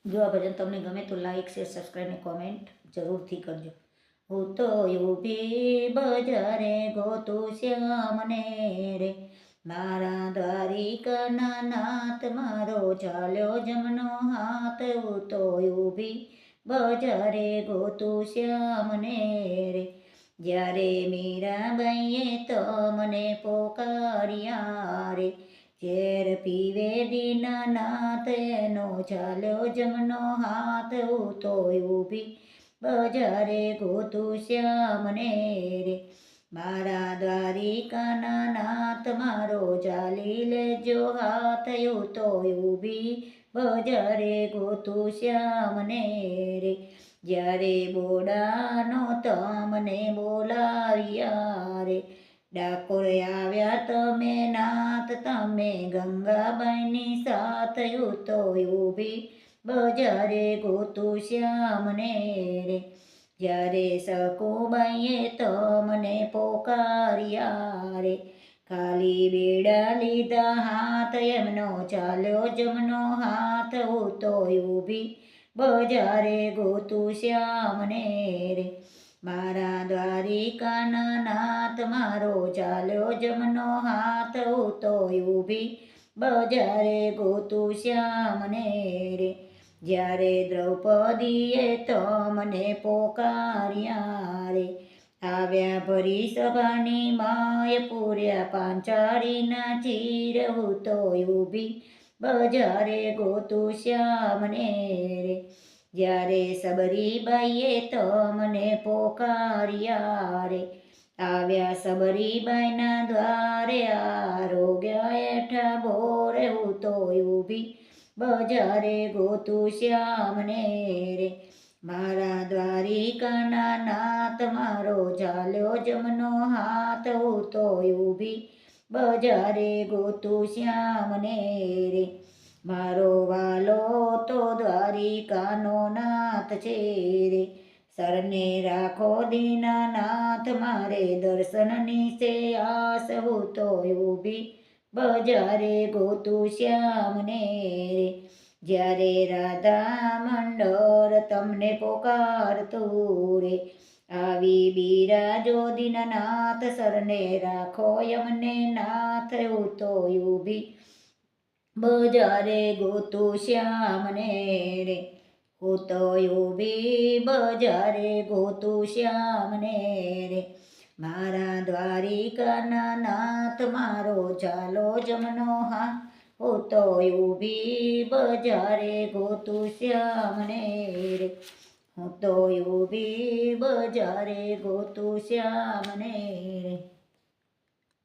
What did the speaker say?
જો આ ભજન તમને ગમે તો લાઈક શેર સબસ્ક્રાઈબ ને કોમેન્ટ જરૂરથી કરજો. હું તો ઊભી બજારે ગોતું શ્યામને રે, મારા દ્વારિકાના નાથ મારો ચાલ્યો જમનો હાથ. હું તો ઊભી બજારે ગોતું શ્યામને રે, જ્યારે મીરાબાઈએ તો મને પોકાર્યા રે. ઝેર પીવે દીનાનાથ એનો ચાલ્યો જમનો હાથ. હું તો ઊભી બજારે ગોતું શ્યામને રે, મારા દ્વારિકાના નાથ મારો ચાલી લેજો હાથ. હું તો ઊભી બજારે ગોતું શ્યામને રે, જ્યારે બોડાનો તમને બોલાવ્યા રે. ડાકોર આવ્યા તમે નાથ તમે ગંગાબાઈની સાથ. હું તો ઊભી બજારે ગોતું શ્યામને રે, જ્યારે સકુબાઈએ તો મને પોકાર્યા રે. ખાલી બેડા લીધા હાથ એમનો ચાલ્યો જમનો હાથ. હું તો ઊભી બજારે ગોતું શ્યામને રે, મારા દ્વારિકાના નાથ મારો ચાલ્યો જમનો હાથ. હું તો ઊભી બજારે ગોતું શ્યામને રે, જ્યારે દ્રૌપદીએ તો મને પોકાર્યા રે. આવ્યા ભરી સભાની માય પૂર્યા પાંચાળીના ચીર. હું તો ઊભી બજારે ગોતું શ્યામને રે, જ્યારે સબરીબાઈએ તો મને પોકાર્યા રે. આવ્યા સબરીબાઈના દ્વારે આરોગ્ય એઠા બોરે. હું તો ઊભી બજારે ગોતું શ્યામને રે, મારા દ્વારિકાના નાથ મારો ચાલ્યો જમનો હાથ. હું તો ઊભી બજારે ગોતું શ્યામને રે, મારો વાલો તો દ્વારિકાનો નાથ છે રે. શરણે રાખો દીનાનાથ મારે દર્શનની છે આસ. હું તો ઊભી બજારે ગોતું શ્યામને રે, જ્યારે રાધા મંડળ તમને પોકારતું રે. આવી બિરાજો દીનાનાથ શરણે રાખો યમને નાથ. હું તો ઊભી બજારે ગોતું શ્યામને રે, હું તો ઊભી બજારે ગોતું શ્યામને રે, મારા દ્વારિકાના નાથ મારો ચાલો જમનો હાથ. હું તો ઊભી બજારે ગોતું શ્યામને રે, હું તો ઊભી બજારે ગોતું શ્યામને